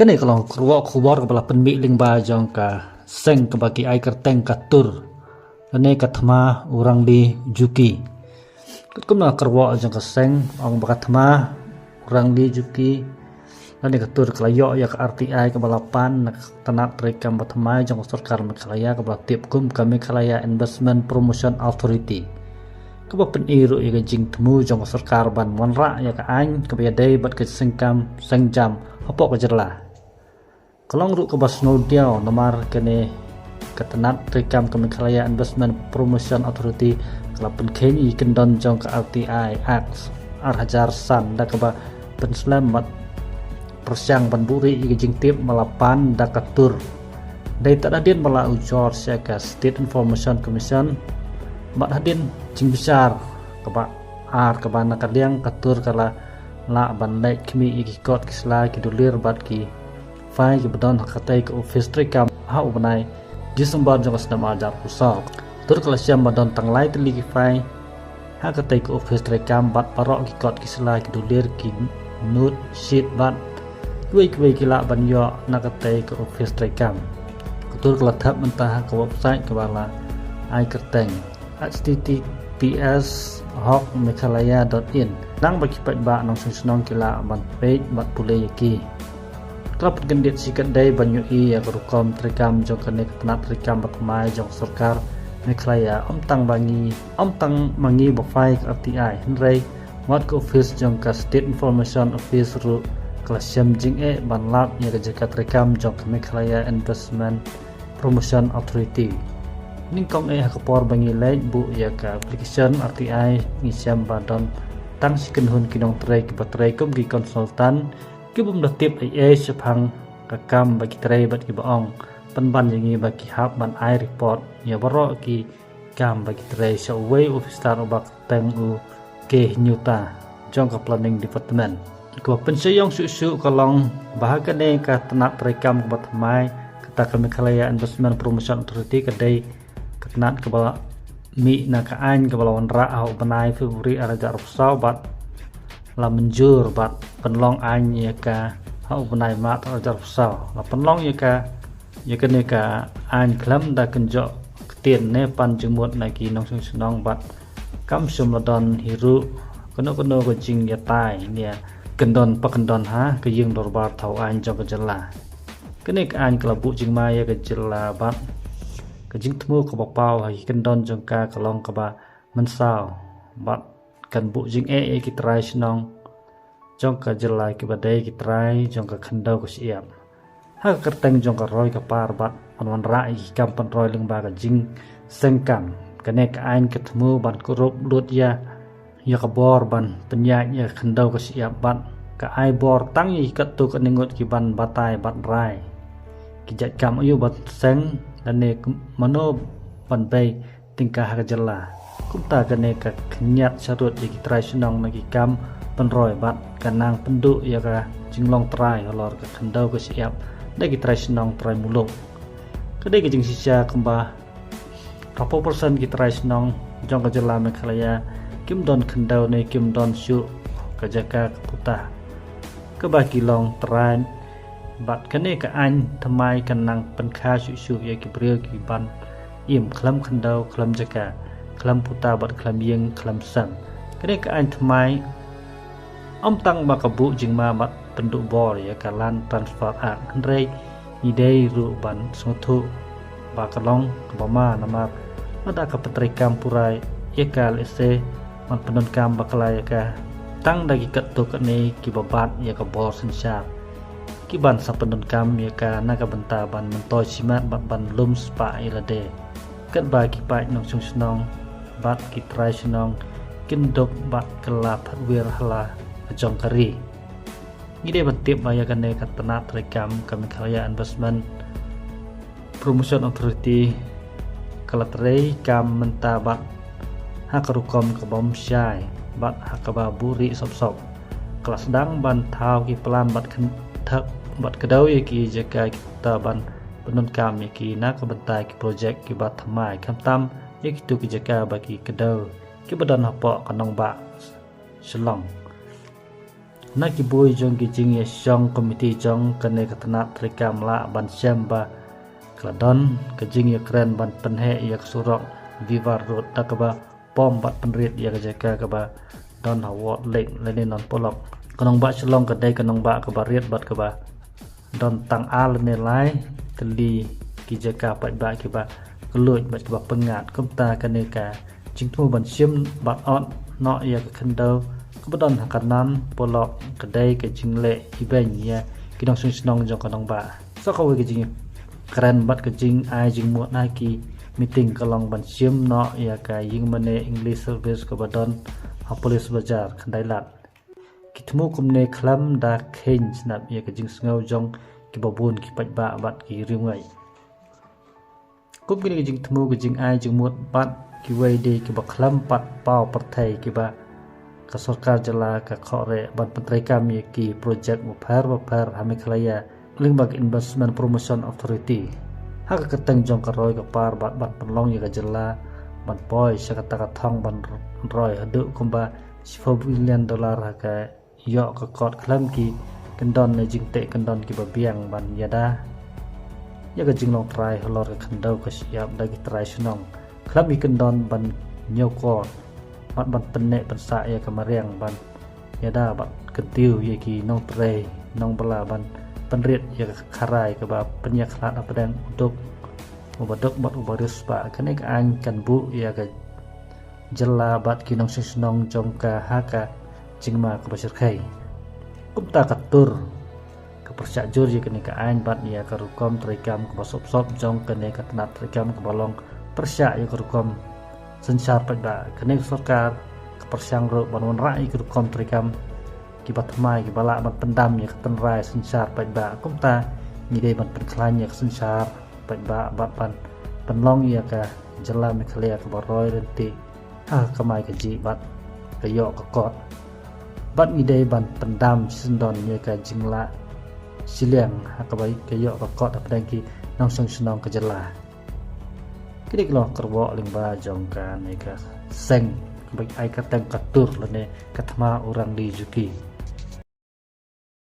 Kani kalau keluar kubor kepala penmik lingba jong ka seng ke bagi ai kerteng katur ane katma orang di juki kumna kerwa jong ka seng ong bakatma orang di juki ane katur kelayo ya ka RTI ke balapan tanak rekam batma jong sarkar mekalaya ke tip kum kami kalaya Investment Promotion Authority ke peniru ya jing temu jong sarkar ban monra ya ka an ke dai bat ke sengkam sengjam apa ke jerlah Kalong ru ke basno dia nomor kene ketenat rekam kemikhalaya Investment Promotion Authority kelapan keni kendon jong ke RTI Act Hajar San da keba penselamat persiang banburi jing tip malapan da katur dai tak adin mala ujor siaga State Information Commission mat hadin jing besar keba keba nakadiang katur kala la ban naik kimi ikot kisla kidulir bat ki fai ke bedon hakatai ke office rekam ha ubanai Disember jong sedam ajar pusat tur kalasiam bedon tanglai teli ki fai hakatai ke office rekam bat parok ki kot kisla ki dulir ki note sheet bat duai kila banyo nakatai ke office rekam tur kelathap mentah ke website ke bala ai kerteng https://hokmekhalaya.in nang bagi pat ba nong sunong kila ban page bat pulai ki Trapat gendit sikat day banyu ya kerukom terikam jong kene ketenat terikam batmai jong sarkar Meghalaya omtang mangi bafai ke RTI henrei wat ke office jong ka State Information Office ru kalasiam jing ban lap ya kejaka terikam jong ke Meghalaya Investment Promotion Authority ningkong hakapor bangi lek bu ya ka application RTI ngisiam badon tang sikenhun kinong terai ke batrai kum ki konsultan kibum latip sepang kakam bagi terai bat ki baong penban yangi bagi hab ban ai report ya baro ki kam bagi terai sawai officer obak tengu ke nyuta jong ka planning department ko pensayong susu kalong bahagane ka tenak terekam bat mai kata kami Meghalaya Investment Promotion Authority kedai kenat ke bala mi na ka an ke bala wanra au banai Februari araja rusau bat la menjur bat penlong an ya ka hau benai mat ajar rusau la penlong ya kene ka an klam da kenjo ketien ne pan jemut nagi nong sunong bat kam sum ladon hiru kono ko jing ya tai nia kendon pakendon ha ke yeng dorbar thau an jong ke jela kene ka an kelabu jing ma ya ke jela bat ke jing temu ko bapau ha kendon jong ka kalong ka ba mensau bat kan bu jing ki trai snong jong ka jelai ki badai ki trai jong ka khandau ko siap ha kerteng jong ka roi ka par bat on rai ki kam pan roi leng ba ka jing sengkam kane ka ain ketemu ban kurup lut ya ka bor ban penyak ya khandau ko siap bat ka ai bor tang yi kat tu ka ningut ki ban batai bat rai ki jat kam ayu bat seng dan ne mano ban bay tingkah ka jela kumta kene ka kenyat sarut ya kitrai senong lagi kam penroy bat kanang penduk ya ka jinglong trai olor ka khandau ke siap da kitrai senong trai muluk kedai ke jing sisa kemba berapa persen kitrai senong jong ka jela Meghalaya kim don khandau ne kim don syu ka jaka keputa ke bagi long trai bat kene ka an thamai kanang penkha syu ya ki bril ki ban im klam khandau klam jaka kelam puta bat kelam yeng kelam sang kene ka an thmai om tang ba kabu jingma bat penduk bor ya kalan transfer act rei idei ru ban sothu ba kalong kebama nama ada ka petrikam purai ya kal ese man pendon kam bakala ya ka tang dagi kat tu kene ki babat ya ka bor sensyar ki ban sa pendon kam ya ka na ka benta ban mentoy simat bat ban lum spa ilade kat ba ki pai nong sung snong bat kitrai senong kindok bat kelap wir hala jong kari ngide batip baya kane katena terekam kami Meghalaya Investment Promotion Authority kalatrei kam menta bat hakarukom ke bom syai bat hakaba buri sop kelas sedang ban thau ki pelan bat thak bat kedau ya ki jaga kita ban penun kam ya ki na ka bentai ki projek ki bat thamai kam tam ya kitu ki jaka bagi kedau ki badan apa kanong ba selong nak kibui jong kijing ya jong komiti jong kene katana trikam la ban syamba kladon kijing ya keren ban penhe ya surok vivar road takaba pom bat penrit ya kajaka kaba don hawot lek lene non polok kanong ba chlong kadai kanong ba kaba riat bat kaba don tang al ne lai teli kijaka pat ba kiba keluj bat kaba pengat kumta kaneka jingtu ban syem bat on no ya kendau kebetulan hakanan polok kedai ke jingle ibeng ya kinong sunong jong kanong ba so kawe ke jing keren bat ke jing ai jing muat naki meeting kalong ban sim no ya ka ying mane english service ke badon police bazar kandai lat kitmu kumne klam da khen snap ya ke jing sngau jong ki babun ki pat ba bat ki ringai kum kini ke jing temu ke jing ai jing muat bat ki wei de ki ba klam pat pau partai ki ba ka sarkar jala ka khore ban pentrai kami ki project mupar hamiklaya limbaga investment promotion authority haka keteng jong karoi ka par bat penlong ya ka jala ban poi sakata ka thong ban roi hadu kumba $10 billion haka yo ka kot klam ki kendon ne jingte kendon ki babiang ban yada ya ka jinglong trai holor ka khandau ka siap dagi trai sunong klam ki kendon ban nyoko bat ban penek pensa ya kamariang ban yada bat ketiu ya ki nong tre nong bala ban penrit ya karai ke ba penyak lat apa dan untuk ubadok bat ubarus ba kene ka an kan bu ya ka jela bat ki nong sisnong jong ka haka jingma ka basir khai kumta katur ka persajur ya kene ka an bat ya ka rukom trikam ka sop jong kene ka tanat trikam ka balong persya ya ka rukom sensar pada kene sarkar kepersyang ro banwan rai ke kontrikam kibat mai ki bala ban pendam ya ketenrai sensar pada kumta ngide ban penklanya sensar pada ban penlong ya ka jela meklia ke baroi renti kamai ke ji bat kayo ke kot bat ngide ban pendam sendon ya ka jingla siliang hakabai kayo ke kot apa ki nong senong ke jela kini kalau kerbo limba jongkan eka seng baik ai katang katur lene katma orang di juki